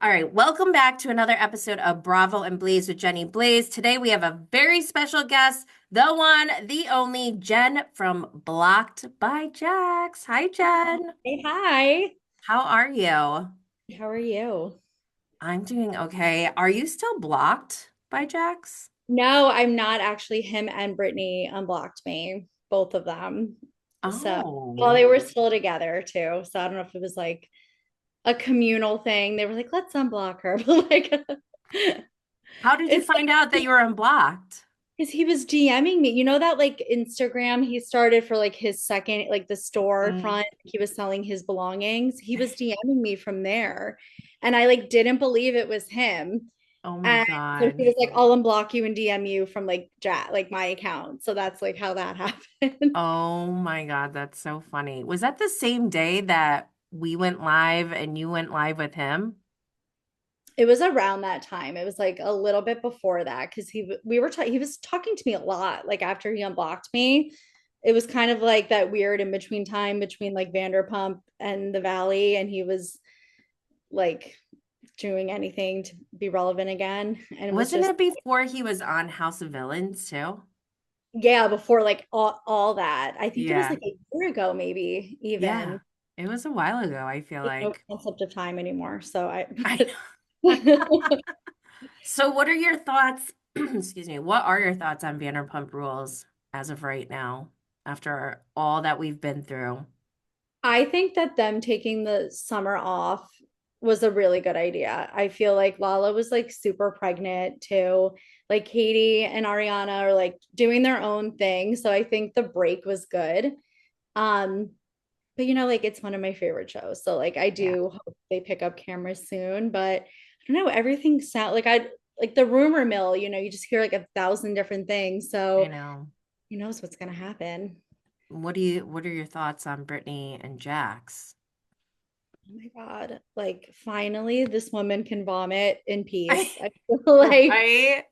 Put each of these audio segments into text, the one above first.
All right, welcome back to another episode of Bravo and Blaze with Jenny Blaze. Today we have a very special guest, the one, the only Jen from Blocked by Jax. Hi, Jen. Hey, hi. How are you? How are you? I'm doing okay. Are you still blocked by Jax? No, I'm not actually. Him and Brittany unblocked me, both of them. So, well, Oh, they were still together too. So I don't know if it was like a communal thing. They were like, let's unblock her. But like, how did you it's find out that you were unblocked? because he was DMing me. You know that like Instagram he started for like his second, like the Mm. storefront, he was selling his belongings. He was DMing me from there. And I like didn't believe it was him. Oh my And so he God. was like, I'll unblock you and DM you from like like my account. So that's like how that happened. Oh my God, that's so funny. Was that the same day that we went live and you went live with him? It was around that time. It was like a little bit before that because he was talking to me a lot. Like after he unblocked me, it was kind of like that weird in between time between like Vanderpump and the Valley, and he was like doing anything to be relevant again, and it was Wasn't just it before he was on House of Villains too? yeah before like all that. I think it was Yeah. like a year ago, maybe Yeah. even. It was a while ago, I feel Like no like. concept of time anymore. So I I know. So what are your thoughts? Excuse me. What are your thoughts on Vanderpump Rules as of right now, after all that we've been through? I think that them taking the summer off was a really good idea. I feel like Lala was like super pregnant too. Like Katie and Ariana are like doing their own thing. So I think the break was good. Um, but like it's one of my favorite shows. So like I Yeah, do hope they pick up cameras soon. But I don't know, everything sound like the rumor mill, you just hear like 1,000 different things. I So know. who knows what's gonna happen. What are your thoughts on Brittany and Jax? Oh my God. Like finally this woman can vomit in I, peace. I feel like right?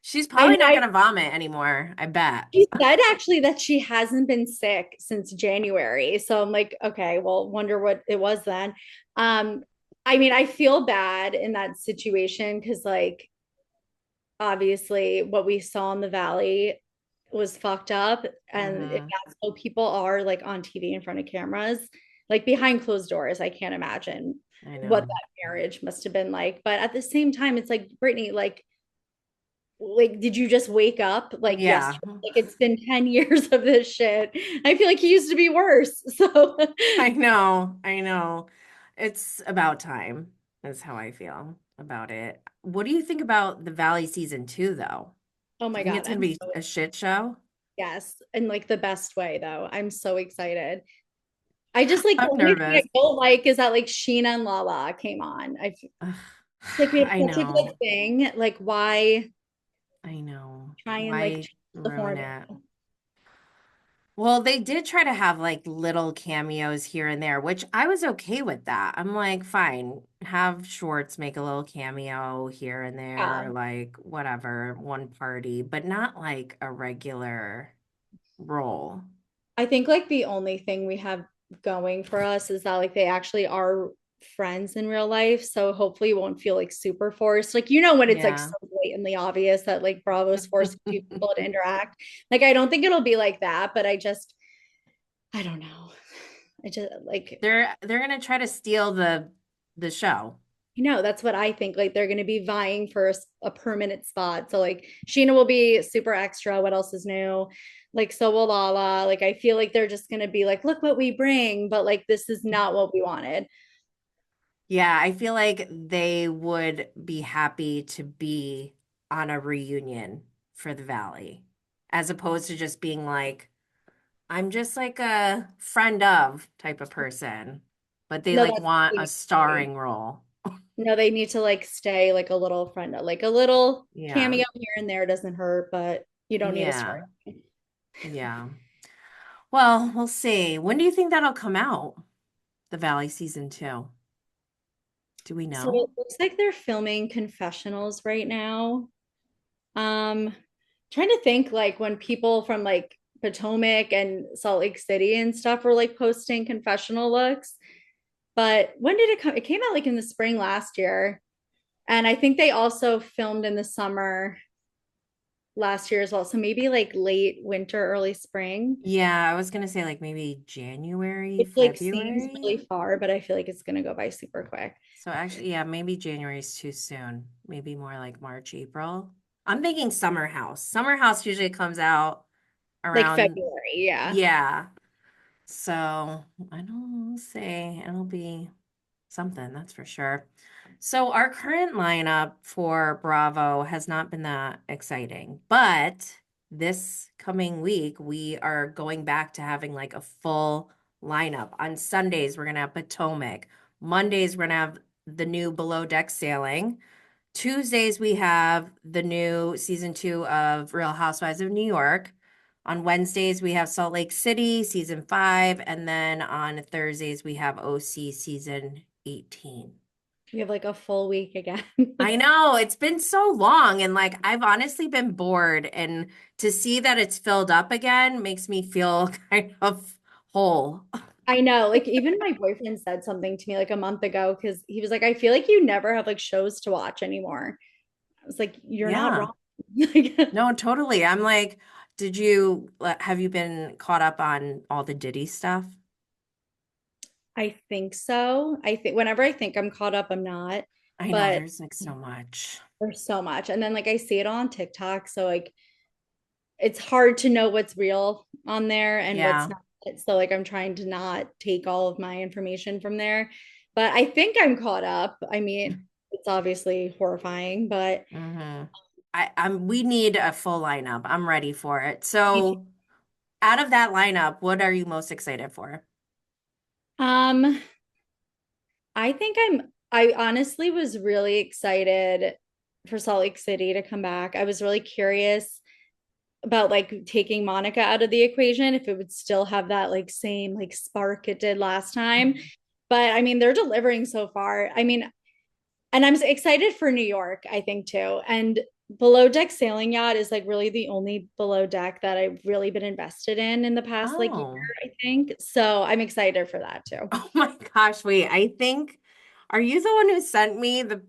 She's I probably mean not I gonna vomit anymore, I bet. she said actually that she hasn't been sick since January. So I'm like, okay, well, wonder what it was then. Um, I mean, I feel bad in that situation because like obviously what we saw in the valley was fucked up. And if Hmm. that's how people are like on TV in front of cameras, like behind closed doors, I can't imagine I what know. that marriage must have been like. But at the same time, it's like, Brittany, like did you just wake up like Yeah. yesterday? Like it's been 10 years of this shit. I feel like he used to be worse. So I know. I know. It's about time, is how I feel about it. What do you think about the Valley season two, though? oh Do my you think God, it's gonna be a shit show? yes, in like the best way though. I'm so excited. I just like the I'm only thing I nervous. don't like is that like Sheena and Lala came on. I feel Ugh, like we have I such a good know. thing. Like why I know. try and like Why change the ruin format? it? Well, they did try to have like little cameos here and there, which I was okay with that. I'm like, fine, have Schwartz make a little cameo here and there, Yeah. like whatever, one party, but not like a regular role. I think like the only thing we have going for us is that like they actually are friends in real life. So hopefully it won't feel like super forced. Like, when it's like Yeah. so blatantly obvious that like Bravo's forcing two people to interact. Like, I don't think it'll be like that, but I don't know. I just like, They're gonna try to steal the show. that's what I think. Like, they're going to be vying for a permanent spot. So, like, Sheena will be super extra. What else is new? Like, so will Lala. Like, I feel like they're just going to be like, look what we bring, but like, this is not what we wanted. Yeah, I feel like they would be happy to be on a reunion for the Valley, as opposed to just being like, I'm just like a friend of type of person, but they No, like that's want a really funny. starring role. No, they need to like stay like a little friend, like a little Yeah. cameo here and there doesn't hurt, but you don't need a story. Yeah. Yeah. Well, we'll see. When do you think that'll come out? The Valley season two. Do we So know? it looks like they're filming confessionals right now. Um, Trying to think like when people from like Potomac and Salt Lake City and stuff were like posting confessional looks. But when did it come? It came out like in the spring last year. And I think they also filmed in the summer last year as well. So maybe like late winter, early spring. Yeah, I was gonna say like maybe January, It like seems February. really far, but I feel like it's gonna go by super quick. So actually, yeah, maybe January is too soon. Maybe more like March, April. I'm thinking Summer House. Summer House usually comes out Like around, February, yeah. yeah. So I don't say it'll be something, that's for sure. So our current lineup for Bravo has not been that exciting, but this coming week we are going back to having like a full lineup. On Sundays, we're gonna have Potomac. Mondays, we're gonna have the new Below Deck Sailing. Tuesdays, we have the new season 2 of Real Housewives of New York. On Wednesdays, we have Salt Lake City, season 5. And then on Thursdays, we have OC season 18. We have like a full week again. I know it's been so long, and like I've honestly been bored. And to see that it's filled up again makes me feel kind of whole. I know, like even my boyfriend said something to me like a month ago because he was like, I feel like you never have like shows to watch anymore. I was like, you're not Yeah, wrong. Like, no, totally. I'm like, did you have you been caught up on all the Diddy stuff? I think so. I think whenever I think I'm caught up, I'm not. I know But there's like so much. there's so much. And then like I see it all on TikTok. So like it's hard to know what's real on there and what's Yeah. not. So like I'm trying to not take all of my information from there. But I think I'm caught up. I mean, it's obviously horrifying, but hmm I'm we need a full lineup. I'm ready for it. me too. So out of that lineup, what are you most excited for? Um, I honestly was really excited for Salt Lake City to come back. I was really curious about like taking Monica out of the equation, if it would still have that like same like spark it did last time. But I mean, they're delivering so far. I mean, and I'm excited for New York, I think too. And below deck sailing yacht is like really the only below deck that I've really been invested in the past like year, Oh. I think. So I'm excited for that too. Oh my gosh, wait. I think are you the one who sent me the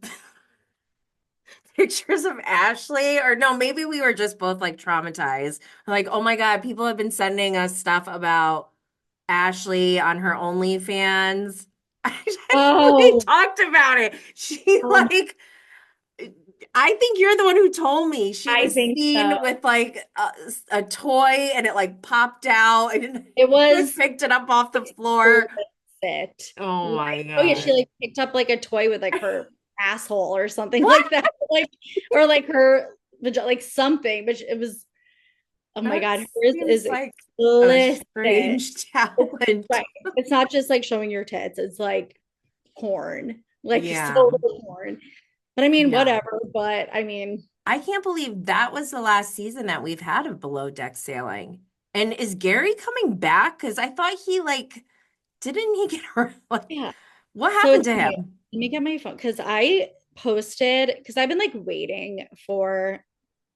pictures of Ashley? Or no, maybe we were just both like traumatized. Like, oh my God, people have been sending us stuff about Ashley on her OnlyFans. We Oh, talked about it. She um, like I think you're the one who told me she I was think so. seen with like a toy and it like popped out and It you had was picked it up off the floor. explicit. Oh Like, my oh yeah, she God. like picked up like a toy with like her asshole or something What? like that. Like, or like her like something, but it was, oh my That God, hers is seems like a explicit. strange It's talent. right. It's not just like showing your tits, it's like porn, like Yeah. so porn. But I mean, Yeah. whatever. But I mean, I can't believe that was the last season that we've had of Below Deck Sailing. And is Gary coming back? Because I thought he like didn't he get hurt? Like, yeah. what So happened it's to funny. him? Let me get my phone because I posted because I've been like waiting for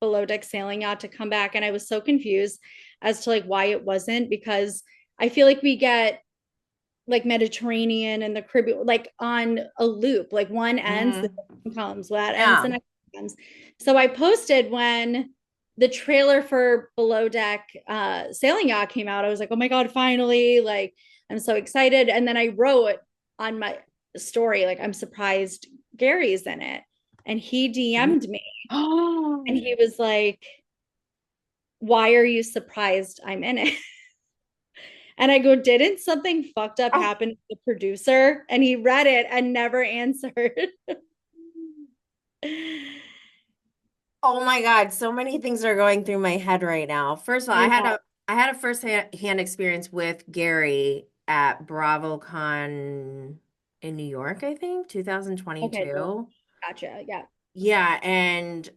below deck sailing yacht to come back, and I was so confused as to like why it wasn't because I feel like we get like Mediterranean and the Caribbean like on a loop. Like one ends, the Hmm. next one comes, that ends, the Yeah. next one comes. So I posted when the trailer for Below Deck Sailing Yacht came out. I was like, oh my God, finally! Like, I'm so excited. And then I wrote on my story, like, I'm surprised Gary's in it. And he DM'd me and Oh, he was like, why are you surprised I'm in it? And I go, didn't something fucked up oh, happen to the producer? And he read it and never answered. oh my God. So many things are going through my head right now. First of all, I know. I had a first hand experience with Gary at BravoCon in New York, I think, Okay, so 2022. gotcha. Yeah. Yeah, and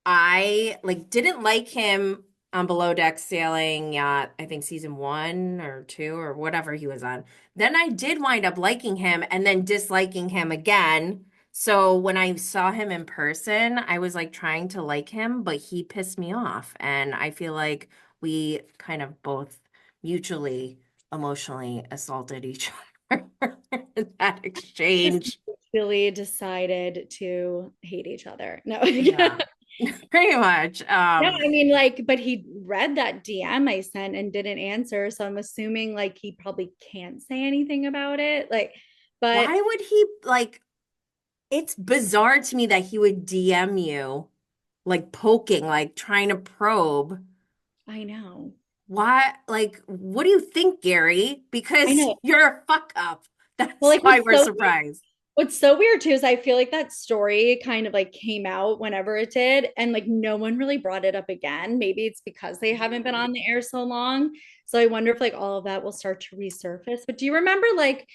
I like didn't like him on Below Deck Sailing Yacht, I think season 1 or 2 or whatever he was on. Then I did wind up liking him and then disliking him again. So when I saw him in person, I was like trying to like him, but he pissed me off. And I feel like we kind of both mutually emotionally assaulted each other in that Just exchange. Billy decided to hate each other. No. Yeah, pretty much. No, I mean, like, but he read that DM I sent and didn't answer. So I'm assuming like he probably can't say anything about it. Like, but Why would he like it's bizarre to me that he would DM you like poking, like trying to probe. I know. Why, like, what do you think, Gary? I Because know. you're a fuck up. Well, That's like why we're surprised. what's so weird too is I feel like that story kind of like came out whenever it did, and like no one really brought it up again. Maybe it's because they haven't been Really? on the air so long. So I wonder if like all of that will start to resurface. But do you remember like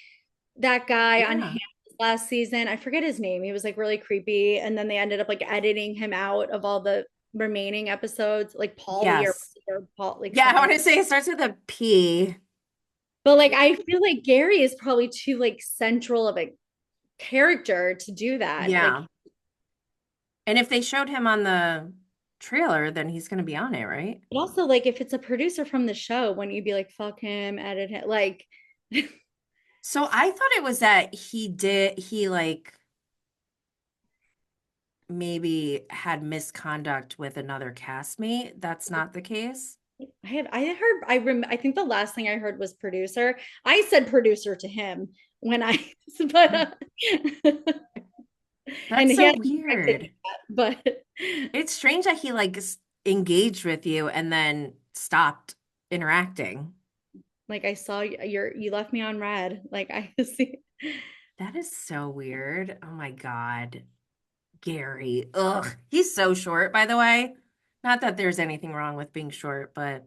that guy on Yeah. Hannah last season? I forget his name. He was like really creepy, and then they ended up like editing him out of all the remaining episodes, like Polly Yes. or Paul, like Yeah, I something. want to say it starts with a P. But like I feel like Gary is probably too like central of a character to do that. Like, Yeah. And if they showed him on the trailer, then he's going to be on it, right? but also like if it's a producer from the show, wouldn't you be like, fuck him, edit him? Like, So I thought it was that he like maybe had misconduct with another castmate. That's not the case. I think the last thing I heard was producer. I said producer to him when I, but and That's he so hasn't corrected weird. that, but It's strange that he like engaged with you and then stopped interacting. like I saw you left me on red. Like I see. That is so weird. Oh my God. Gary. Ugh. He's so short, by the way. Not that there's anything wrong with being short, but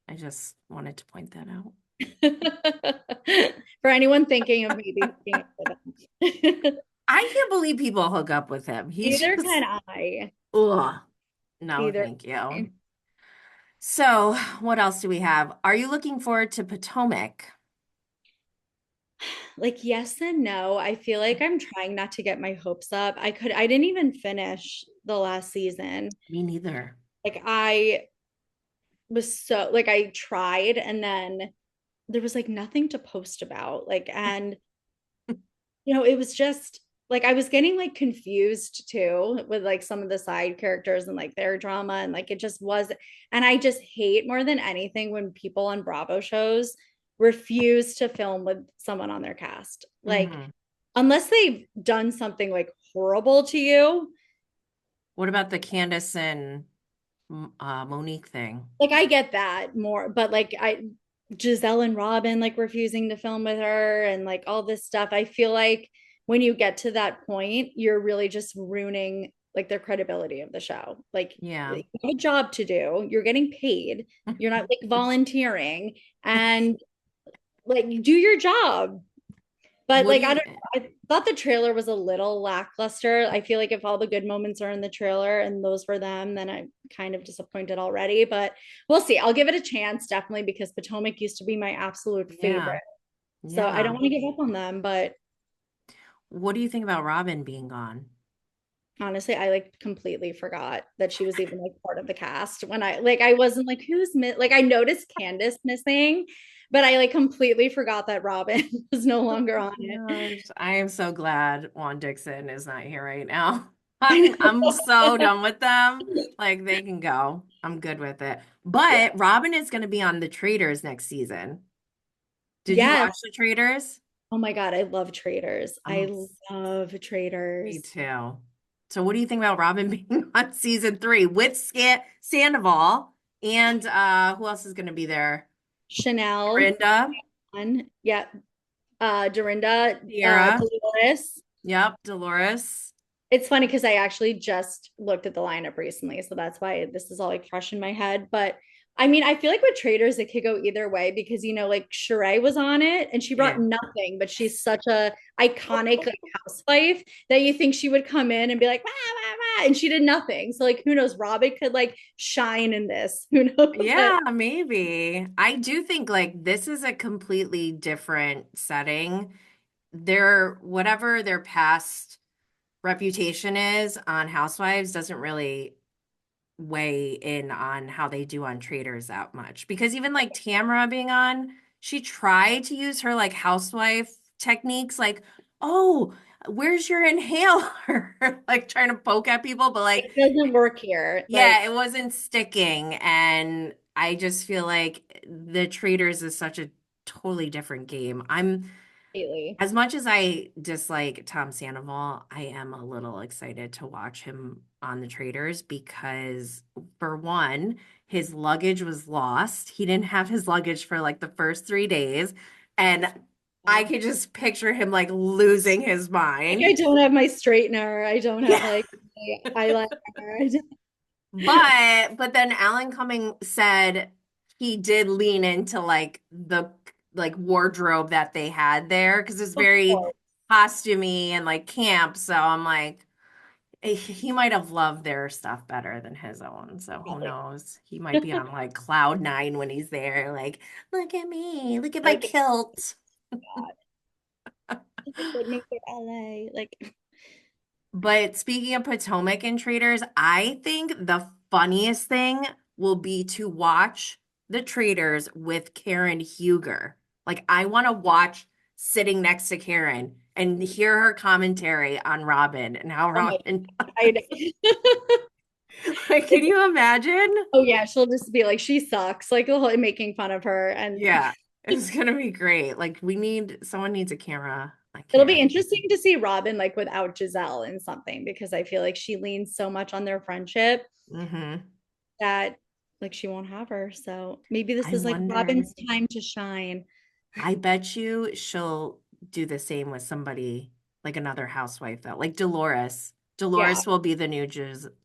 I just wanted to point that out. For anyone thinking of maybe hooking up with him. I can't believe people hook up with him. He's Neither just, can I. ugh. No, Either. thank you. So, what else do we have? Are you looking forward to Potomac? Like yes and no. I feel like I'm trying not to get my hopes up. I didn't even finish the last season. Me neither. Like I was so like I tried and then there was like nothing to post about. Like and it was just like I was getting like confused too with like some of the side characters and like their drama and like it just was, and I just hate more than anything when people on Bravo shows refuse to film with someone on their cast. Like Hmm. unless they've done something like horrible to you. What about the Candace and Monique thing? Like I get that more, but like I Giselle and Robin like refusing to film with her and like all this stuff. I feel like when you get to that point, you're really just ruining like their credibility of the show. Like Yeah. you have a job to do, you're getting paid, you're not like volunteering, and like do your job. But What do like I you, don't know, I thought the trailer was a little lackluster. I feel like if all the good moments are in the trailer and those were them, then I'm kind of disappointed already. But we'll see. I'll give it a chance, definitely, because Potomac used to be my absolute yeah. favorite. So I don't Yeah. want to give up on them, but What do you think about Robin being gone? honestly, I like completely forgot that she was even like part of the cast when I wasn't like like I noticed Candace missing, but I like completely forgot that Robin was no longer on it. Gosh, I am so glad Juan Dixon is not here right now. I I'm so know. done with them. Like they can go. I'm good with it. But Robin is going to be on The Traitors next season. Did you Yes. watch The Traitors? Oh my God, I love traders. I Oh, love me traders. too. So what do you think about Robin being on season 3 with Sandoval and who else is going to be there? Chanel, Dorinda, yeah, Dorinda, Sierra. Dolores. Yep, Dolores. It's funny because I actually just looked at the lineup recently, so that's why this is all like fresh in my head. But I mean, I feel like with traders, it could go either way because like Sheree was on it and she brought Yeah. nothing, but she's such a iconic like housewife that you think she would come in and be like, wah, wah, wah, and she did nothing. So like, who knows? Robin could like shine in this. Who knows? But Yeah, maybe. I do think like this is a completely different setting. Whatever their past reputation is on Housewives doesn't really weigh in on how they do on Traders that much. Because even like Tamara being on, she tried to use her like housewife techniques, like, oh, where's your inhaler? Like trying to poke at people, but like, It doesn't work here. yeah, Like it wasn't sticking. And I just feel like the Traders is such a totally different game. I'm completely. As much as I dislike Tom Sandoval, I am a little excited to watch him on the Traders because, for one, his luggage was lost. He didn't have his luggage for like the first 3 days. And I Yeah. could just picture him like losing his Like I mind. don't have my straightener. I don't have Yeah. like my eyeliner. But then Alan Cumming said he did lean into like the like wardrobe that they had there because it's Of very course. costumey and like camp. So I'm like, he might have loved their stuff better than his own. So who knows? He might be on like cloud nine when he's there. Like, look at me, look at my Like kilt. God. Like make it LA. Like But speaking of Potomac and Traders, I think the funniest thing will be to watch the Traders with Karen Huger. Like, I want to watch sitting next to Karen and hear her commentary on Robin and how oh my Robin, I know. like, can you imagine? Oh yeah, she'll just be like, she sucks, like the whole making fun of her. And Yeah, it's gonna be great. Like, someone needs a camera like it'll be Karen. interesting to see Robin like without Giselle in something because I feel like she leans so much on their friendship Hmm. that like she won't have her. So maybe this I is like wonder. Robin's time to shine. I bet you she'll do the same with somebody like another housewife though. Like Dolores. Yeah. Dolores will be the new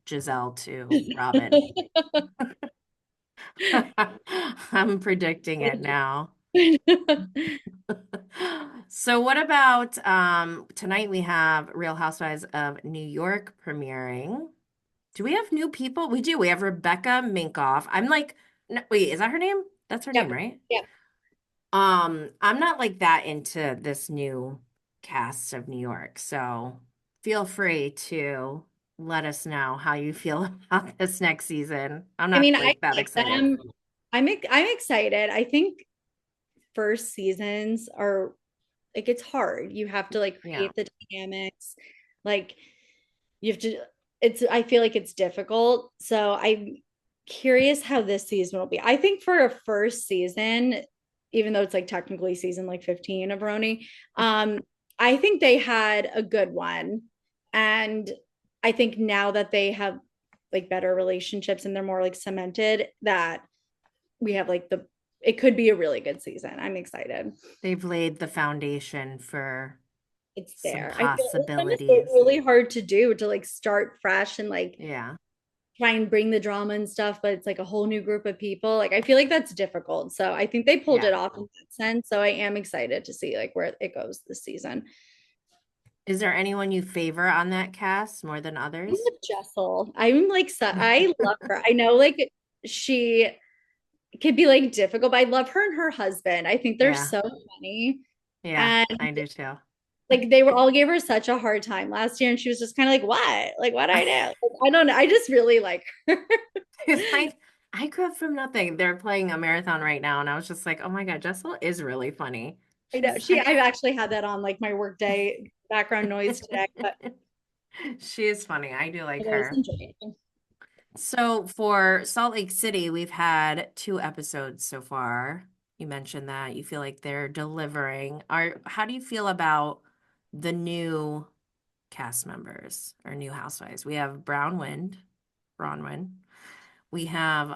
Giselle to Robin. I'm predicting it now. So what about tonight we have Real Housewives of New York premiering. Do we have new people? We do. We have Rebecca Minkoff. I'm like, no, wait, is that her name? That's her name, Yep. right? Yep. I'm not like that into this new cast of New York, so feel free to let us know how you feel about this next season. I'm I not mean, I like that like excited. them. I'm excited. I think first seasons are like it's hard. You have to like Yeah. create the dynamics. Like you have to it's I feel like it's difficult. So I'm curious how this season will be. I think for a first season, even though it's like technically season like 15 of RHONY, I think they had a good one. And I think now that they have like better relationships and they're more like cemented, that we have like the it could be a really good season. I'm excited. They've laid the foundation for It's some there. I feel it's kind of possibilities. really hard to do to like start fresh and like Yeah. try and bring the drama and stuff, but it's like a whole new group of people. Like I feel like that's difficult. So I think they pulled Yeah. it off in that sense. So I am excited to see like where it goes this season. Is there anyone you favor on that cast more than I'm others? with Jessel. I'm like I love her. I know like she could be like difficult, but I love her and her husband. I think they're Yeah. so funny. Yeah, And I do too. like they were all gave her such a hard time last year, and she was just kind of like, "What? Like, what I do? Like, I don't know. I just really like her." It's like I grew up from nothing. They're playing a marathon right now, and I was just like, oh my God, Jessel is really funny. I know She's she. I've actually had that on like my workday background noise today, but she is funny. I do like I was her. enjoying. So for Salt Lake City, we've had 2 episodes so far. You mentioned that you feel like they're delivering. How do you feel about the new cast members or new housewives? We have Bronwyn. We have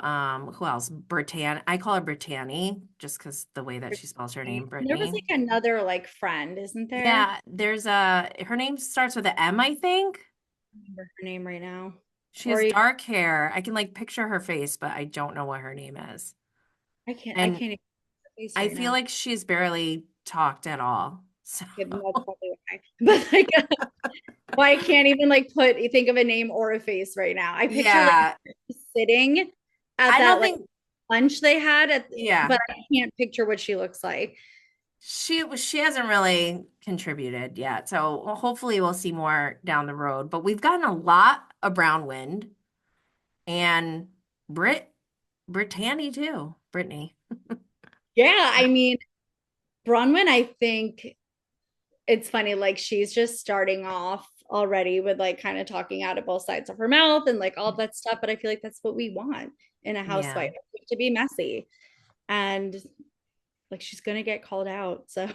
who else? Brittany. I call her Brittany just because the way that she spells her name, And there was Brittany. like another like friend, isn't there? Yeah, there's a her name starts with a M, I think. I don't remember her name right now. She Or has dark hair. I can like picture her face, but I don't know what her name is. I And can't even face I right feel now. like she's barely talked at all. So That's probably why. But like, why I can't even like think of a name or a face right now. I picture like yeah, sitting at I that don't like think lunch they had yeah. but I can't picture what she looks like. She hasn't really contributed yet. So hopefully we'll see more down the road. But we've gotten a lot of Brown Wind and Brittany too. Brittany. Yeah, I mean, Bronwyn, I think it's funny, like she's just starting off already with like kind of talking out of both sides of her mouth and like all that stuff. But I feel like that's what we want in a Yeah. housewife, to be messy. And like she's gonna get called out. So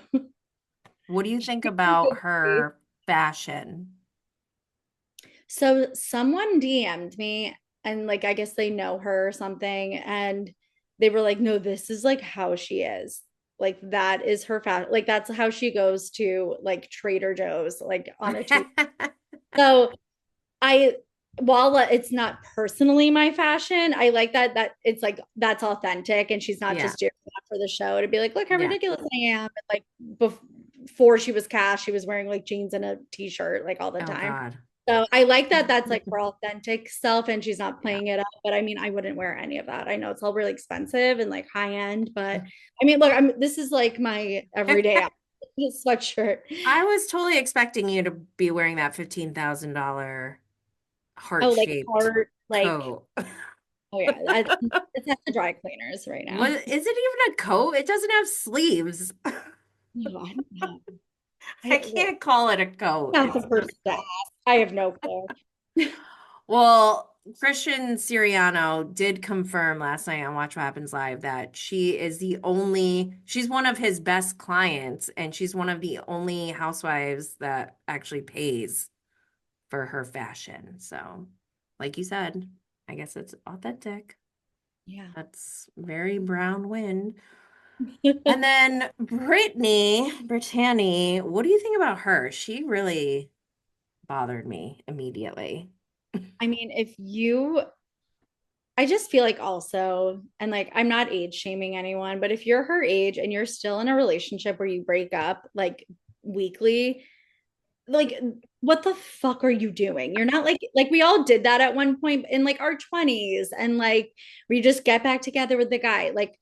What do you she's think a about good tea. her fashion? So someone DM'd me and like I guess they know her or something, and they were like, no, this is like how she is. Like that is her fashion. Like that's how she goes to like Trader Joe's, like on a Tuesday. So I, while it's not personally my fashion, I like that it's like that's authentic and she's not Yeah. just doing that for the show to be like, look how Yeah. ridiculous I am. And like before she was cast, she was wearing like jeans and a t-shirt like all the Oh time. God. So I like that that's like her authentic self and she's not Yeah. playing it up. But I mean, I wouldn't wear any of that. I know it's all really expensive and like high end, but I mean, look, this is like my everyday sweatshirt. I was totally expecting you to be wearing that $15,000 Oh, like heart-shaped heart, like coat. oh yeah, it's at the dry cleaners right now. What is it even a coat? It doesn't have sleeves. No, I don't know. I Look, can't call it a coat. not the It's person just to ask. I have no clue. well, Christian Siriano did confirm last night on Watch What Happens Live that she's one of his best clients, and she's one of the only housewives that actually pays for her fashion. So, like you said, I guess it's authentic. Yeah. That's very Brown wind. And then Brittany, what do you think about her? She really bothered me immediately. I mean, I just feel like also, and like I'm not age shaming anyone, but if you're her age and you're still in a relationship where you break up like weekly, like what the fuck are you doing? You're not like we all did that at one point in like our 20s and like we just get back together with the guy. Like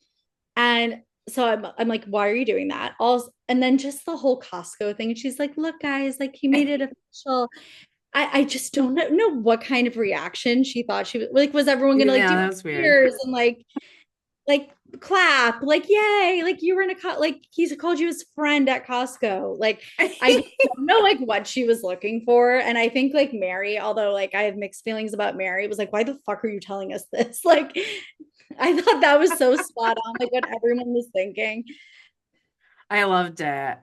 and so I'm like, why are you doing that? Also, and then just the whole Costco thing. She's like, look, guys, like he made it official. I just don't know what kind of reaction she thought she was like. Was everyone gonna like Yeah, do that was weird. cheers and like clap, like yay, like you were in like he's called you his friend at Costco. Like I just don't know like what she was looking for. And I think like Mary, although like I have mixed feelings about Mary, was like, why the fuck are you telling us this? Like I thought that was so spot on, like what everyone was thinking. I loved it.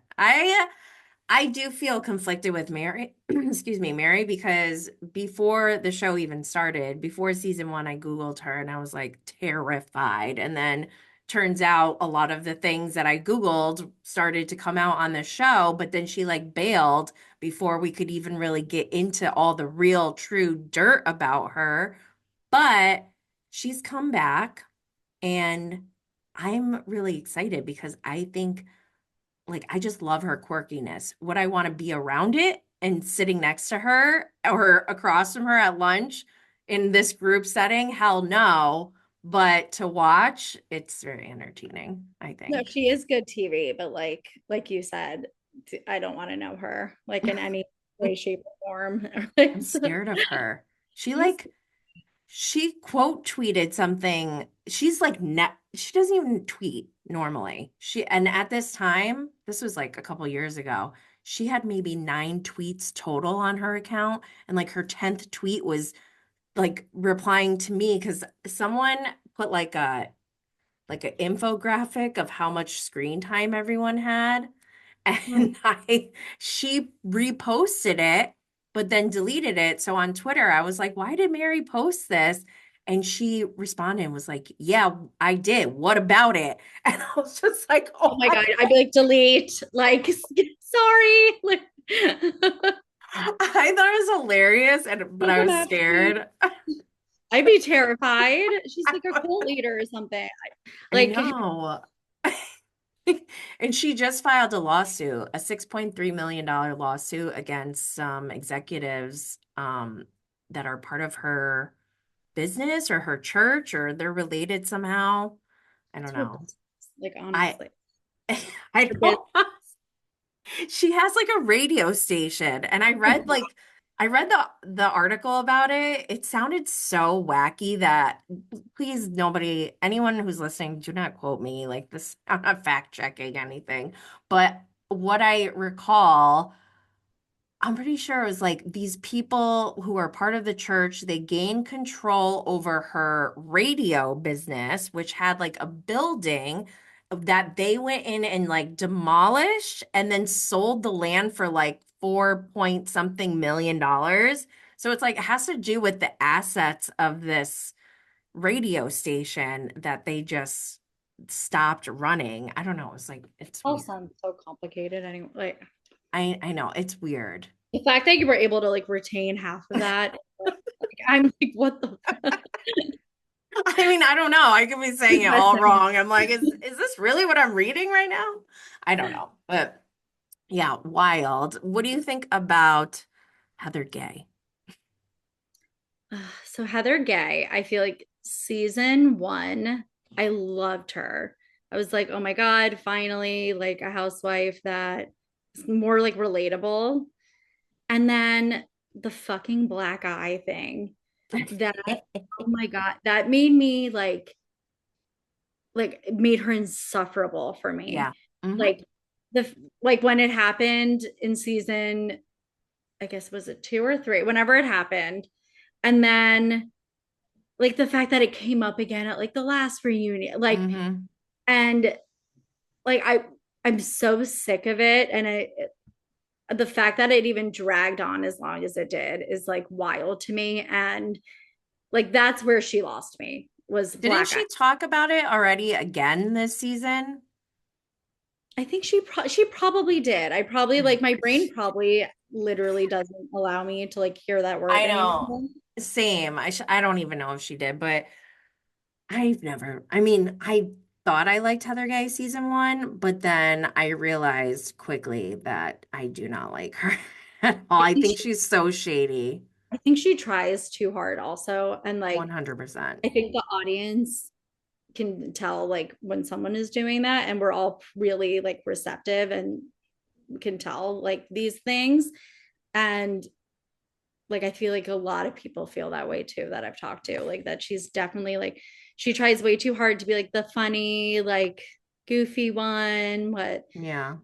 I do feel conflicted with Mary, excuse me, Mary, because before the show even started, before season one, I Googled her and I was like terrified. And then turns out a lot of the things that I Googled started to come out on the show, but then she like bailed before we could even really get into all the real true dirt about her. But she's come back and I'm really excited because I think like I just love her quirkiness. Would I want to be around it and sitting next to her or across from her at lunch in this group setting? Hell no. But to watch, it's very entertaining, I No, think. she is good TV, but like you said, I don't want to know her like in any way, shape, or form. I'm It's, scared of her. She she's like she quote tweeted something. She's like she doesn't even tweet normally. And at this time, this was like a couple years ago, she had maybe 9 tweets total on her account. And like her 10th tweet was like replying to me because someone put like an infographic of how much screen time everyone had. oh, And I she reposted it, but then deleted it. So on Twitter, I was like, why did Mary post this? And she responded and was like, yeah, I did. What about it? And I was just like, oh oh my my God. I'd be like, delete, like, sorry. Like, God. I thought it was hilarious, and but don't I come was after me. scared. I'd be terrified. She's like a cult leader or something. I Like, know. And she just filed a lawsuit, a $6.3 million lawsuit against some executives that are part of her business or her church or they're related somehow. I it's don't her know. business. Like, I honestly, I her business. don't she has like a radio station and I read the article about it. It sounded so wacky that please anyone who's listening, do not quote me like this. I'm not fact checking anything, but what I recall, I'm pretty sure it was like these people who are part of the church, they gained control over her radio business, which had like a building that they went in and like demolished and then sold the land for like 4 point something million dollars. So it's like it has to do with the assets of this radio station that they just stopped running. I don't know. It's like it's All weird. sounds so complicated anyway. Like I know it's weird. the fact that you were able to like retain half of that, like, I'm like, what the I mean, I don't know. I could be saying it all fuck? wrong. I'm like, is this really what I'm reading right now? I don't know. But yeah, wild. What do you think about Heather Gay? So Heather Gay, I feel like season one, I loved her. I was like, oh my God, finally, like a housewife that is more like relatable. And then the fucking black eye thing that, oh my God, that made me like it made her insufferable for Yeah. me. Hmm. Like the like when it happened in season, I guess was it two or three, whenever it happened. And then like the fact that it came up again at like the last reunion, like Hmm. and like I'm so sick of it. And the fact that it even dragged on as long as it did is like wild to me. And like that's where she lost me was Didn't Black Eye. she talk about it already again this season? I think she probably did. I probably like my brain probably literally doesn't allow me to like hear that word I anymore. know. Same. I don't even know if she did, but I've never, I mean, I thought I liked Heather Gay season one, but then I realized quickly that I do not like her at all. I I think think she, she's so shady. I think she tries too hard also. And like 100%. I think the audience can tell like when someone is doing that and we're all really like receptive and can tell like these things. And like I feel like a lot of people feel that way too that I've talked to, like that she's definitely like she tries way too hard to be like the funny, like goofy one, Yeah.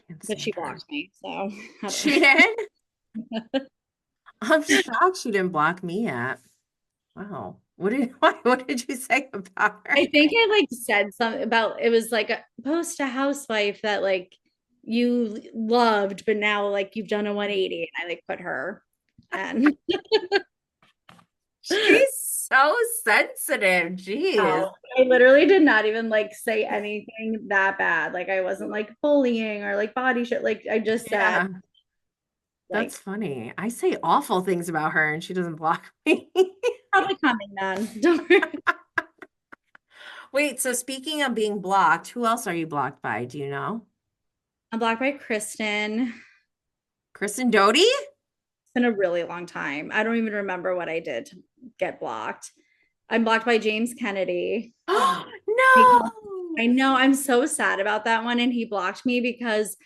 Can't but she stand her. blocked me. So I don't She did? I'm shocked she didn't block me yet. Wow. What did you say about her? I think I like said something about it was like a post a housewife that like you loved, but now like you've done a 180. And I like put her and She's so sensitive. Jeez. oh, I literally did not even like say anything that bad. Like I wasn't like bullying or like body shit. Like I just said Yeah, that's like funny. I say awful things about her and she doesn't block me. probably coming then. Don't worry. Wait, so speaking of being blocked, who else are you blocked by? Do you know? I'm blocked by Kristen. Kristen Doty? It's been a really long time. I don't even remember what I did to get blocked. I'm blocked by James Kennedy. No. I know I'm so sad about that one. And he blocked me because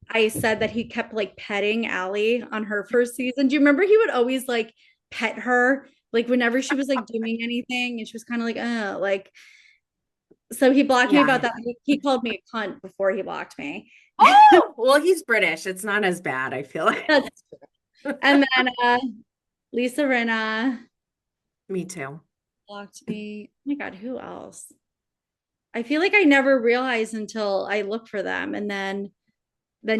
I said that he kept like petting Allie on her first season. Do you remember he would always like pet her? Like whenever she was like doing anything and she was kind of like, like, so he blocked me about Yeah. that. He called me a cunt before he blocked me. Oh, well, he's British. It's not as bad, I feel like. That's, and then Lisa Rinna Me too. blocked me. Oh my God, who else? I feel like I never realized until I look for them. And then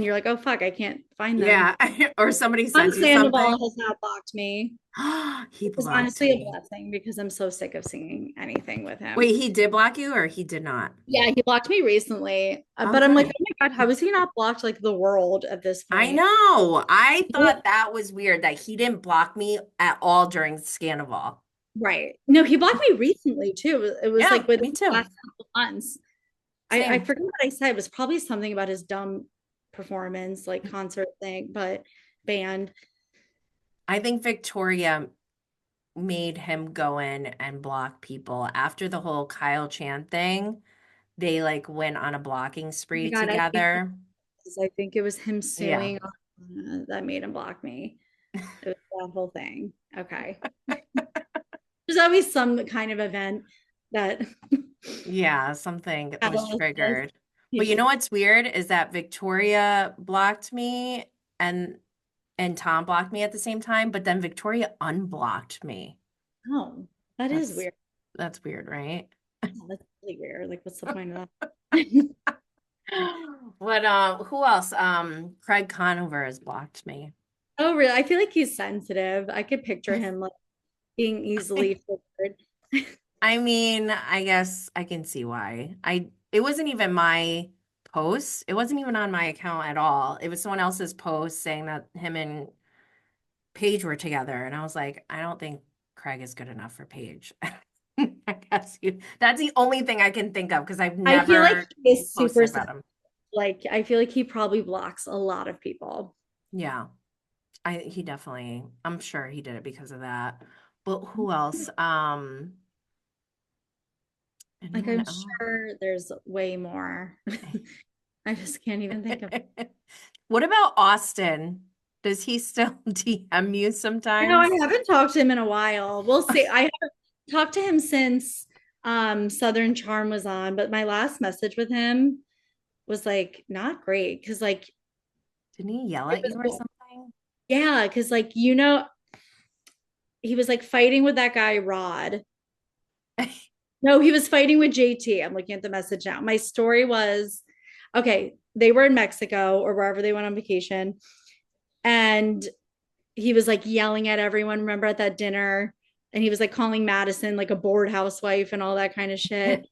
you're like, oh fuck, I can't find them. Yeah. Or somebody sends you Scandoval something. has not blocked me. He It's blocked honestly a me. blessing because I'm so sick of singing anything with him. Wait, he did block you or he did not? Yeah, he blocked me recently, Oh, but I'm like, good. oh my God, how is he not blocked like the world at this I point? know. I thought that was weird that he didn't block me at all during Scandoval. Right. No, he blocked me recently too. It was Yeah, like within me the too. last couple months. I Same. forget what I said. It was probably something about his dumb performance, like concert thing, but band. I think Victoria made him go in and block people after the whole Kyle Chan thing. They like went on a blocking Oh my spree God, together. I think it was him Yeah. suing that made him block me. It was that whole thing. Okay. There's always some kind of event that Yeah, something was catalyst this. triggered. But you know what's weird is that Victoria blocked me and Tom blocked me at the same time, but then Victoria unblocked me. Oh, that is That's weird. that's weird, right? Oh, that's really weird. Like, what's the point of that? What who else? Craig Conover has blocked me. Oh, really? I feel like he's sensitive. I could picture him like being easily triggered. I mean, I guess I can see why. It wasn't even my post. It wasn't even on my account at all. It was someone else's post saying that him and Paige were together, and I was like, I don't think Craig is good enough for Paige. I guess that's the only thing I can think of because I've I feel like never he is super posted about sensitive. him. Like, I feel like he probably blocks a lot of people. Yeah, he definitely. I'm sure he did it because of that. But who else? Like, Anyone I'm else? sure there's way more. I just can't even think of. What about Austin? Does he still DM you You know, I sometimes? haven't talked to him in a while. We'll see. I haven't talked to him since Southern Charm was on, but my last message with him was like not great because like Didn't he yell it at you or was something? yeah, because like he was like fighting with that guy Rod. No, he was fighting with JT. I'm looking at the message now. My story was okay, they were in Mexico or wherever they went on vacation, and he was like yelling at everyone. Remember at that dinner? And he was like calling Madison like a bored housewife and all that kind of shit.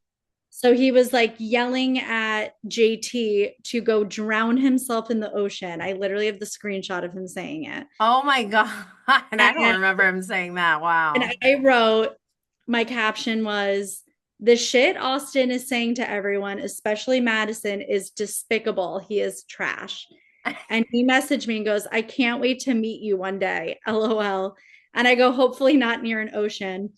So he was like yelling at JT to go drown himself in the ocean. I literally have the screenshot of him saying it. Oh my God. I don't And, remember him saying that. and Wow. I wrote, my caption was, the shit Austin is saying to everyone, especially Madison, is despicable. He is trash. And he messaged me and goes, I can't wait to meet you one day. LOL. And I go, hopefully not near an ocean.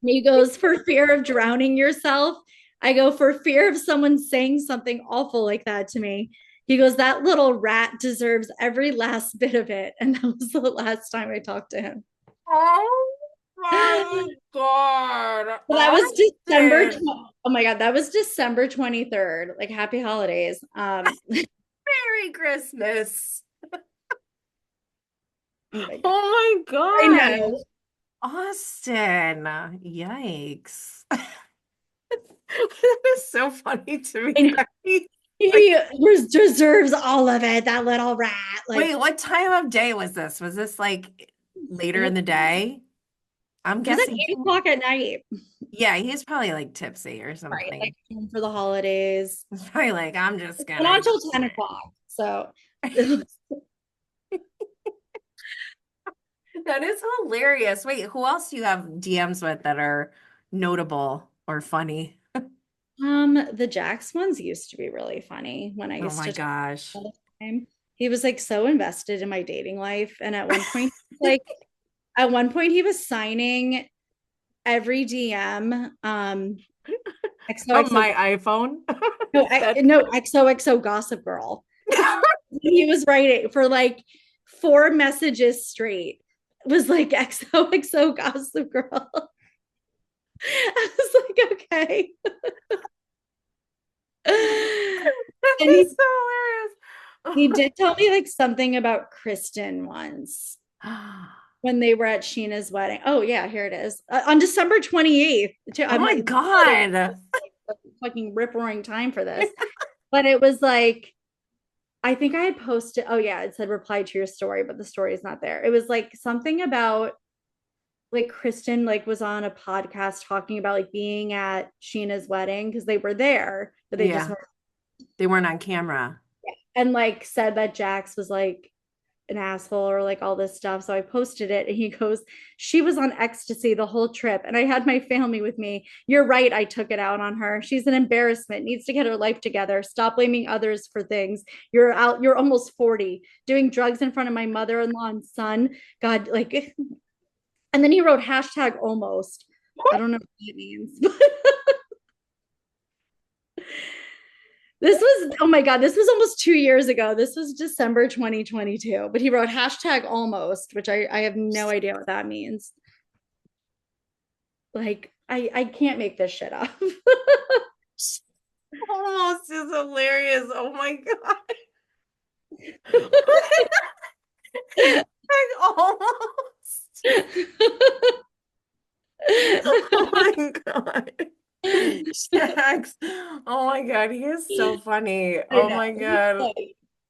He goes, for fear of drowning yourself. I go, for fear of someone saying something awful like that to me. He goes, that little rat deserves every last bit of it. And that was the last time I talked to him. Oh my God. Well, that was December. Austin. Oh my God, that was December 23rd. Like, happy holidays. Merry Christmas. Oh my God. Oh my I gosh. know. Austin. Yikes. That is so funny to me I know. that he like He deserves all of it, that little rat. wait, Like, what time of day was this? Was this like later in it the day? I'm was like guessing 8 o'clock at night. yeah, he's probably like tipsy or Right. something. Like for the holidays. He's probably like, I'm just And gonna not until 10 o'clock. So That is hilarious. Wait, who else do you have DMs with that are notable or funny? the Jax ones used to be really funny when I Oh used my to talk gosh. all the time. He was like so invested in my dating life. And like at one point he was signing every DM From XOXO my iPhone. That no XOXO Gossip Girl. He was writing for like 4 messages straight. It was like XOXO Gossip Girl. I was like, okay. And is he so did tell me like something about Kristen once hilarious. when they were at Sheena's wedding. Oh yeah, here it is. On December 28th. Oh I'm my like, God. fucking rip roaring time for this. But it was like I think I had posted, oh yeah, it said reply to your story, but the story is not there. It was like something about like Kristen like was on a podcast talking about like being at Sheena's wedding because they were there, but they just Yeah, weren't they weren't on camera. and like said that Jax was like an asshole or like all this stuff. So I posted it and he goes, she was on ecstasy the whole trip. And I had my family with me. You're right. I took it out on her. She's an embarrassment, needs to get her life together. Stop blaming others for things. You're almost 40, doing drugs in front of my mother-in-law and son. God, like, and then he wrote hashtag almost. I don't know what that means. This was, oh my God, this was almost 2 years ago. This was December 2022. But he wrote hashtag almost, which I have no idea what that means. Like, I can't make this shit up. Almost is hilarious. Oh my God. Like almost. Oh my God. Shax. Oh my God. He is so funny. I Oh know. my He's God.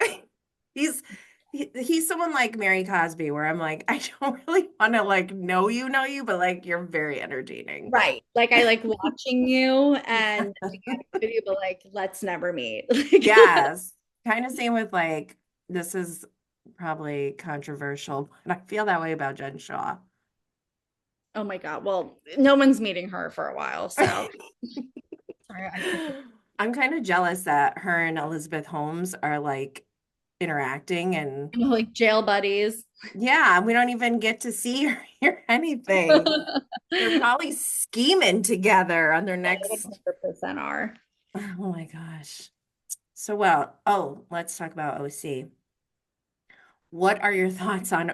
like, He's he's someone like Mary Cosby where I'm like, I don't really want to like know you, but like you're very entertaining. right. Like I like watching you and with you, but like let's never meet. Like, Yes. Kind of same with like this is probably controversial, but I feel that way about Jen Shaw. oh my God. Well, no one's meeting her for a while. So sorry, I can't. I'm kind of jealous that her and Elizabeth Holmes are like interacting and You know, like jail buddies. yeah, we don't even get to see or hear anything. They're probably scheming together on their next. 100% are. Oh my gosh. So well, oh, let's talk about OC. What are your thoughts on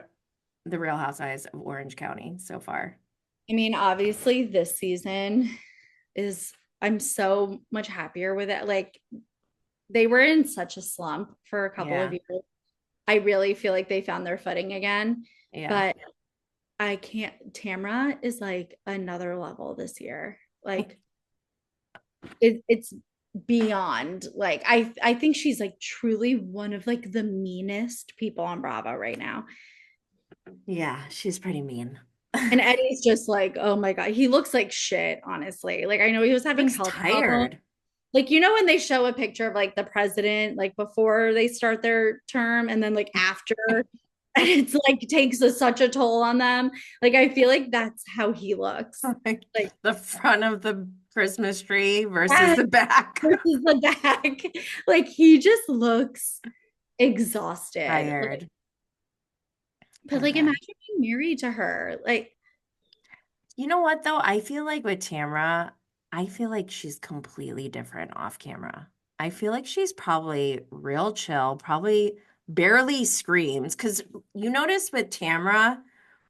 the Real Housewives of Orange County so far? I mean, obviously, this season is, I'm so much happier with it. Like, they were in such a slump for a couple of Yeah, years. I really feel like they found their footing again. yeah, But I can't, Tamra is like another level this year. Like, it's beyond like I think she's like truly one of like the meanest people on Bravo right now. yeah, she's pretty mean. And Eddie's just like, oh my God, he looks like shit, honestly. Like I know he was having Looks health problems. tired. Like, you know, when they show a picture of like the president, like before they start their term and then like after, and it's like takes such a toll on them. Like, I feel like that's how he looks. Like Like, the front of the Christmas tree versus that the back. versus the back. Like, he just looks exhausted. Like, Tired. but like, Okay. imagine being married to her. Like, You know what though? I feel like with Tamra, I feel like she's completely different off camera. I feel like she's probably real chill, probably barely screams. Because you notice with Tamra,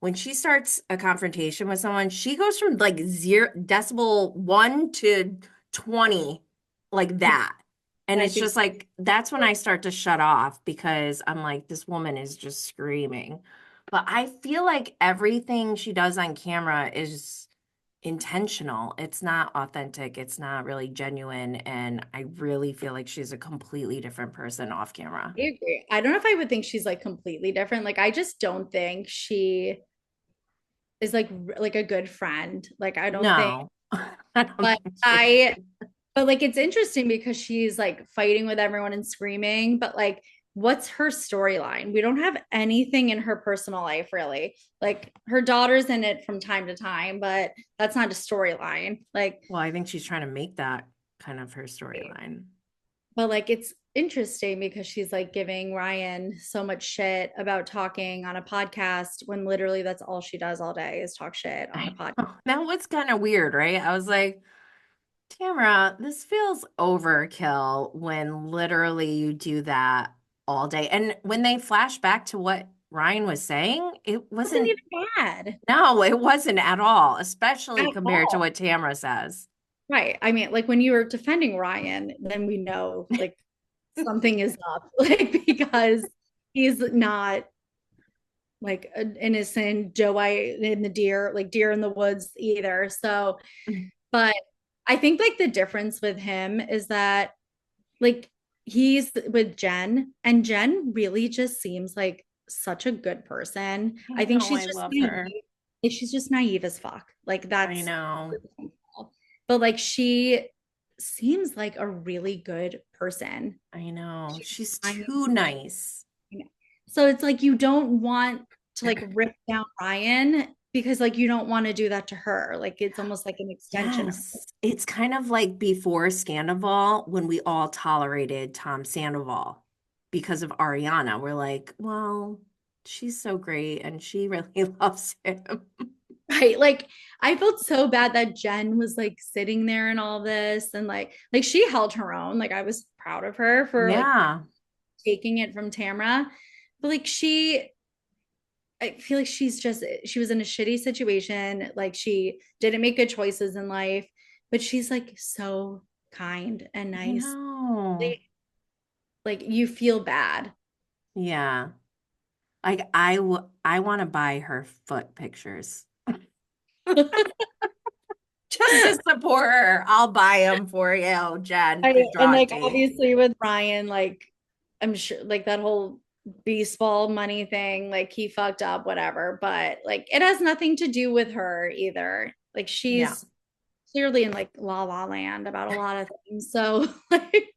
when she starts a confrontation with someone, she goes from like zero decibel 1 to 20, like that. And I it's think just like that's when I start to shut off because I'm like, this woman is just screaming. But I feel like everything she does on camera is intentional. It's not authentic. It's not really genuine. And I really feel like she's a completely different person off camera. I agree. I don't know if I would think she's like completely different. Like, I just don't think she is like a good friend. Like, I don't think, No, I don't but think she is. I, but like, it's interesting because she's like fighting with everyone and screaming, but like, what's her storyline? We don't have anything in her personal life really. Like, her daughter's in it from time to time, but that's not a storyline. Like, Well, I think she's trying to make that kind of her storyline. but like, it's interesting because she's like giving Ryan so much shit about talking on a podcast when literally that's all she does all day is talk shit on a I podcast. know. That was kind of weird, right? I was like, Tamara, this feels overkill when literally you do that all day. And when they flash back to what Ryan was saying, it It wasn't wasn't, even bad no, it wasn't at all, especially at compared to all. what Tamara says. Right. I mean, like when you were defending Ryan, then we know like something is up, like because he's not like an innocent Joe White in the deer, like deer in the woods either. So, but I think like the difference with him is that like he's with Jen, and Jen really just seems like such a good person. I I think know, she's I just love naive. her. Like she's just naive as fuck. Like I that's, know. but like she seems like a really good person. I know. She's She's kind too nice. of, so it's like you don't want to like rip down Ryan because like you don't want to do that to her. Like it's almost like an extension of her. Yes. It's kind of like before Scandoval when we all tolerated Tom Sandoval because of Ariana. We're like, well, she's so great and she really loves him. Right. Like I felt so bad that Jen was like sitting there and all this and like she held her own. Like I was proud of her for like Yeah. taking it from Tamra. But like she I feel like she was in a shitty situation. Like she didn't make good choices in life, but she's like so kind and I nice. know. Like you feel bad. Yeah. Like I want to buy her foot pictures just to support her. I'll buy them for you, Jen. And Draw it like to you. obviously with Ryan, like I'm sure like that whole baseball money thing, like he fucked up, whatever. But like it has nothing to do with her either. Like Yeah. she's clearly in like la la land about a lot of things. So like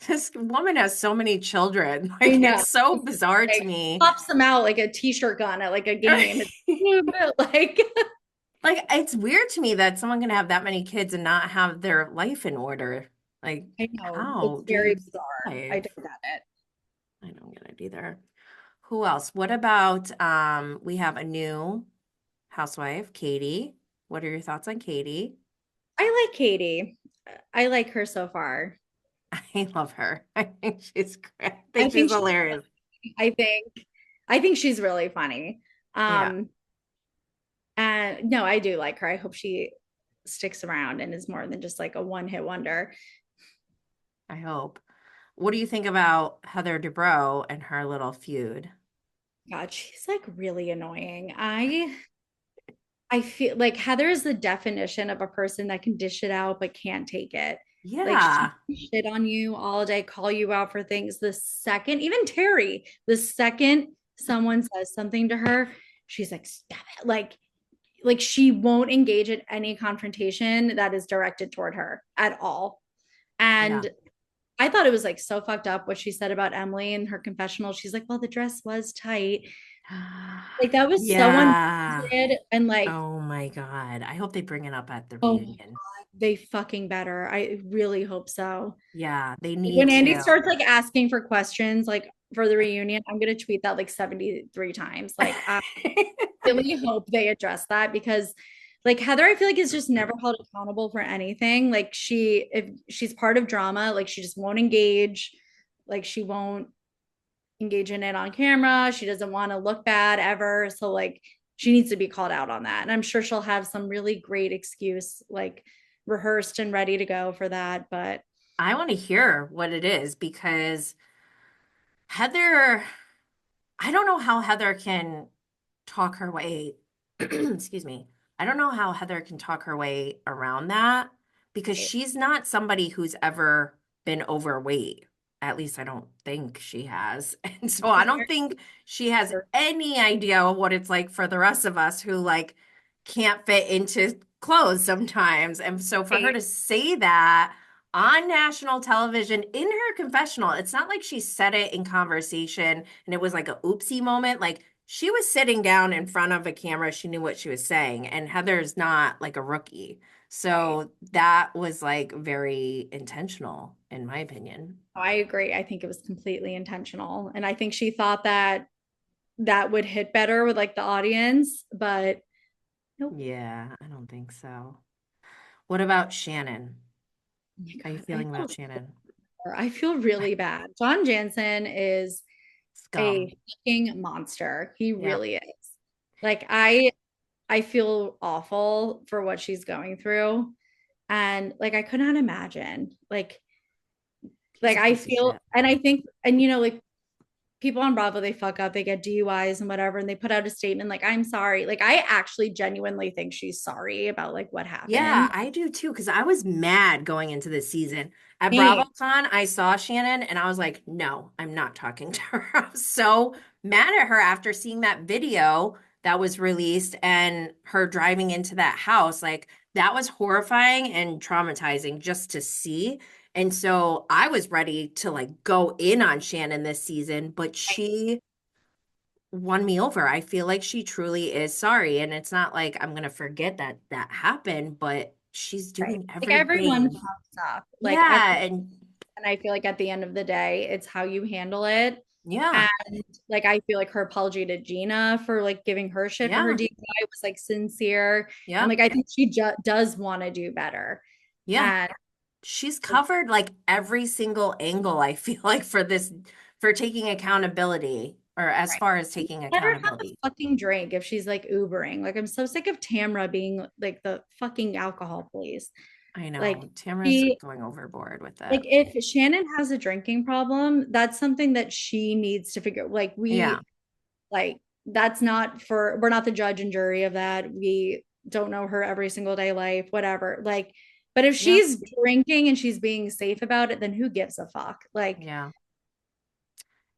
This woman has so many children. I Like know. it's so bizarre to Like me. pops them out like a t-shirt gun at like a game. It's like Like it's weird to me that someone can have that many kids and not have their life in order. Like, I know how it's do very you bizarre. I survive? don't get it. I don't get it either. Who else? What about we have a new housewife, Katie. What are your thoughts on Katie? I like Katie. I like her so far. I love her. I think she's great. I I think she's think she's hilarious. I think I think she's really funny. Yeah, Um and no, I do like her. I hope she sticks around and is more than just like a one-hit wonder. I hope. What do you think about Heather Dubrow and her little feud? God, she's like really annoying. I feel like Heather is the definition of a person that can dish it out but can't take it. Like she Yeah, can shit on you all day, call you out for things. The second, even Terry, the second someone says something to her, she's like, stop it. Like she won't engage in any confrontation that is directed toward her at all. yeah. And I thought it was like so fucked up what she said about Emily in her confessional. She's like, well, the dress was tight. Like that was so Yeah. unwarranted and like Oh my God. I hope they bring it up at the oh my reunion. God, they fucking better. I really hope so. Yeah, they When need Andy to. starts like asking for questions like for the reunion, I'm gonna tweet that like 73 times. Like I really hope they address that because like Heather, I feel like is just never held accountable for anything. Like she if she's part of drama, like she just won't engage, like she won't engage in it on camera. She doesn't want to look bad ever. So like she needs to be called out on that. And I'm sure she'll have some really great excuse like rehearsed and ready to go for that. But I want to hear what it is because Heather, I don't know how Heather can talk her way, excuse me. I don't know how Heather can talk her way around that because she's not somebody who's ever been overweight. At least I don't think she has. And so I she's don't think she has any idea of what it's like for the rest of us who like can't fit into clothes sometimes. And so for her very to say that on national television in her confessional, it's not like she said it in conversation and it was like a oopsie moment. Like she was sitting down in front of a camera. She knew what she was saying. And Heather's not like a rookie. right. So that was like very intentional, in my opinion. I agree. I think it was completely intentional. And I think she thought that that would hit better with like the audience, but nope. Yeah, I don't think so. What about Shannon? Oh my How are you God. feeling about Shannon? I feel really bad. John Jansen is a Scum. fucking monster. He Yep. really is. Like I feel awful for what she's going through. And like I could not imagine. He's Like a I piece of feel shit. and I think and you know, like people on Bravo, they fuck up, they get DUIs and whatever, and they put out a statement like, I'm sorry. Like I actually genuinely think she's sorry about like what Yeah, happened. I do too, because I was mad going into this season. At Me, BravoCon, I saw Shannon and I was like, no, I'm not talking to her. I was so mad at her after seeing that video that was released and her driving into that house. Like, that was horrifying and traumatizing just to see. And so I was ready to like go in on Shannon this season, but she won me over. I feel like she truly is sorry. And it's not like I'm gonna forget that that happened, but she's right. doing Like everyone everything. fucks up. Yeah, and And I feel like at the end of the day, it's how you handle it. yeah, And like I feel like her apology to Gina for like giving her shit for her yeah, DUI was like sincere. And yeah, like I think she does want to do better. yeah. And She's like, covered like every single angle, I feel like, for this, for taking accountability, or as right. far as taking Let her have a accountability. fucking drink if she's like Ubering. Like I'm so sick of Tamra being like the fucking alcohol police. I Like know. Tamara's she going overboard with like it. if Shannon has a drinking problem, that's something that she needs to figure. Like Yeah. like that's not for we're not the judge and jury of that. We don't know her every single day life, whatever. Like, but if Yep. she's drinking and she's being safe about it, then who gives a fuck? Like, Yeah.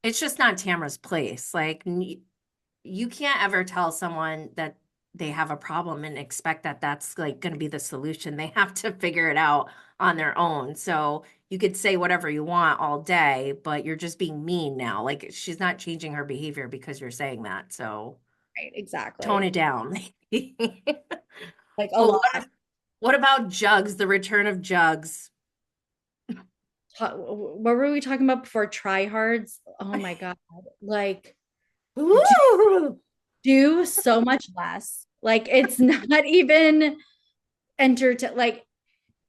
It's just not Tamara's place. Like, you can't ever tell someone that they have a problem and expect that that's like going to be the solution. They have to figure it out on their own. So you could say whatever you want all day, but you're just being mean now. Like, she's not changing her behavior because you're saying that. So right, tone exactly. it down. Like a Oh, lot. what about Jugs, the return of Jugs? What were we talking about before? Tryhards. Oh my God. Like, do, Woo! do so much less. Like, it's not even like,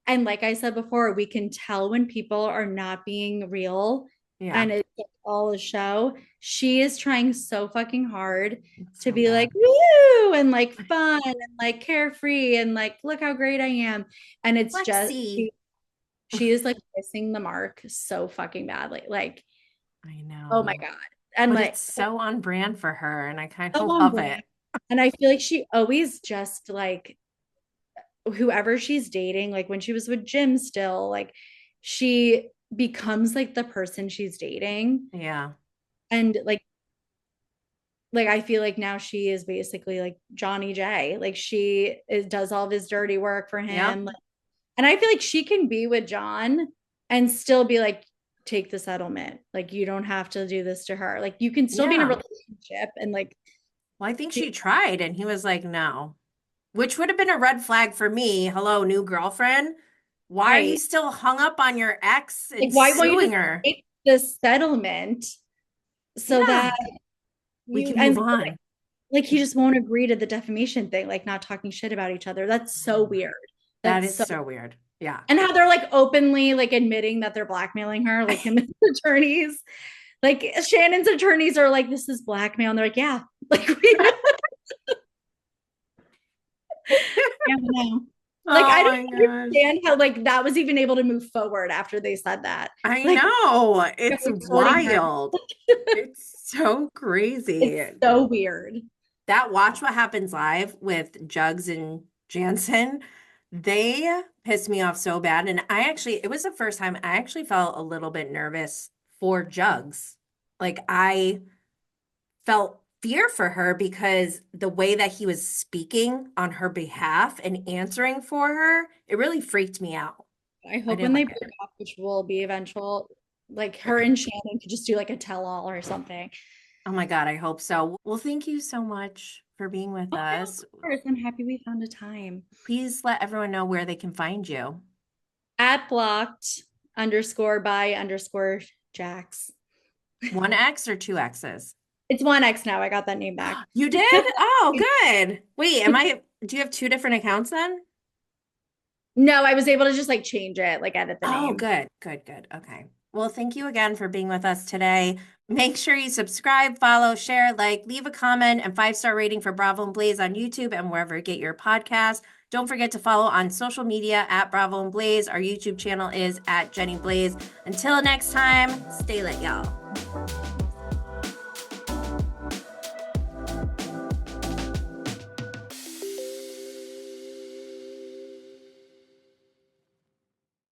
and like I said before, we can tell when people are not being real Yeah, and it's all a show. She is trying so fucking hard it's to so be like, bad. woo, and like fun and like carefree and like, look how great I am. And it's just, Lexi. she is like missing the mark so fucking badly. Like, I oh my know. God. And But like, it's so on brand for her, and I kind so of on love it. brand. And I feel like she always just like whoever she's dating, like when she was with Jim still, like she becomes like the person she's dating. Yeah. And like I feel like now she is basically like Johnny J. Like does all of his dirty work for Yep. him. Like, and I feel like she can be with John and still be like, take the settlement. Like you don't have to do this to her. Like you can still be in a Yeah. relationship and like Well, I think be she tried, and he was like, no, which would have been a red flag for me. Hello, new girlfriend. Why are you right. still hung up on your ex Like and why won't you suing just her? take the settlement so Yeah, that we you can and move on. like he just won't agree to the defamation thing, like not talking shit about each other. That's so weird. That That's is so so weird. Yeah. and how they're like openly like admitting that they're blackmailing her, like him and his attorneys. Like Shannon's attorneys are like, this is blackmail. And they're like, yeah, like we yeah, no. Like I Oh don't my gosh. understand how like that was even able to move forward after they said that. I Like know. It's reporting her. wild. It's so It's crazy. so weird. That Watch What Happens Live with Jugs and Jansen, they pissed me off so bad. And it was the first time I actually felt a little bit nervous for Jugs. Like, I felt fear for her because the way that he was speaking on her behalf and answering for her, it really freaked me out. I I hope when didn't they like break it. up, which will be eventual, like her and Shannon could just do like a tell all or something. Oh my God, I hope so. Well, thank you so much for being with Oh, no, of us. course. I'm happy we found a time. Please let everyone know where they can find you. At blocked underscore by underscore Jax. One X or two X's? It's one X now. I got that name back. You did? Oh, good. Wait, do you have two different accounts then? No, I was able to just like change it, like edit the Oh, name. good, good, good. Okay. Well, thank you again for being with us today. Make sure you subscribe, follow, share, like, leave a comment, and 5-star rating for Bravo and Blaze on YouTube and wherever you get your podcast. Don't forget to follow on social media at Bravo and Blaze. Our YouTube channel is at Jenny Blaze. Until next time, stay lit, y'all.